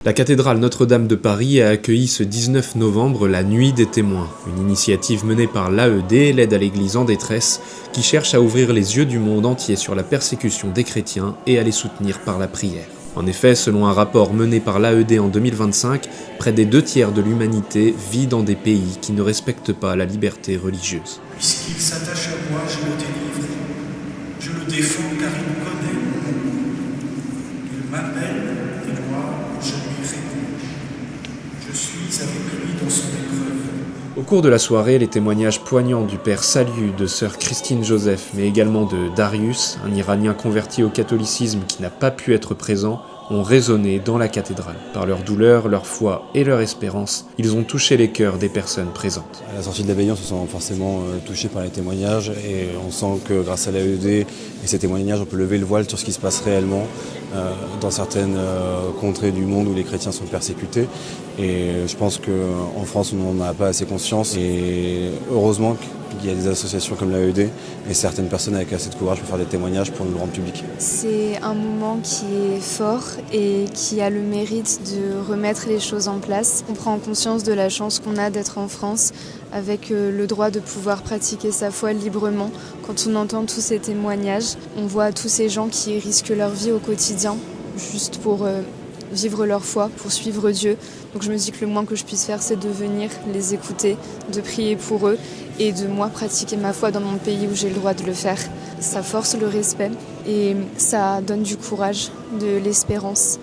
La cathédrale Notre-Dame de Paris a accueilli ce 19 novembre la Nuit des témoins, une initiative menée par l'AED, l'aide à l'Église en détresse, qui cherche à ouvrir les yeux du monde entier sur la persécution des chrétiens et à les soutenir par la prière. En effet, selon un rapport mené par l'AED en 2025, près des 2/3 de l'humanité vit dans des pays qui ne respectent pas la liberté religieuse. Puisqu'il s'attache à moi, je le délivre. Je le défends car il me connaît. Il m'appelle et moi, je lui réponds. Je suis avec lui dans son épreuve. Au cours de la soirée, les témoignages poignants du père Saliu, de sœur Christine Joseph, mais également de Darius, un Iranien converti au catholicisme qui n'a pas pu être présent, ont résonné dans la cathédrale. Par leur douleur, leur foi et leur espérance, ils ont touché les cœurs des personnes présentes. À la sortie de la veillance, on se sent forcément touché par les témoignages et on sent que grâce à l'AED et ces témoignages, on peut lever le voile sur ce qui se passe réellement dans certaines contrées du monde où les chrétiens sont persécutés. Et je pense qu'en France, on n'en a pas assez conscience. Et heureusement qu'il y a des associations comme l'AED et certaines personnes avec assez de courage pour faire des témoignages pour nous le rendre public. C'est un moment qui est fort et qui a le mérite de remettre les choses en place. On prend conscience de la chance qu'on a d'être en France avec le droit de pouvoir pratiquer sa foi librement. Quand on entend tous ces témoignages, on voit tous ces gens qui risquent leur vie au quotidien juste pour vivre leur foi, pour suivre Dieu. Donc je me dis que le moins que je puisse faire, c'est de venir les écouter, de prier pour eux et de moi pratiquer ma foi dans mon pays où j'ai le droit de le faire. Ça force le respect et ça donne du courage, de l'espérance.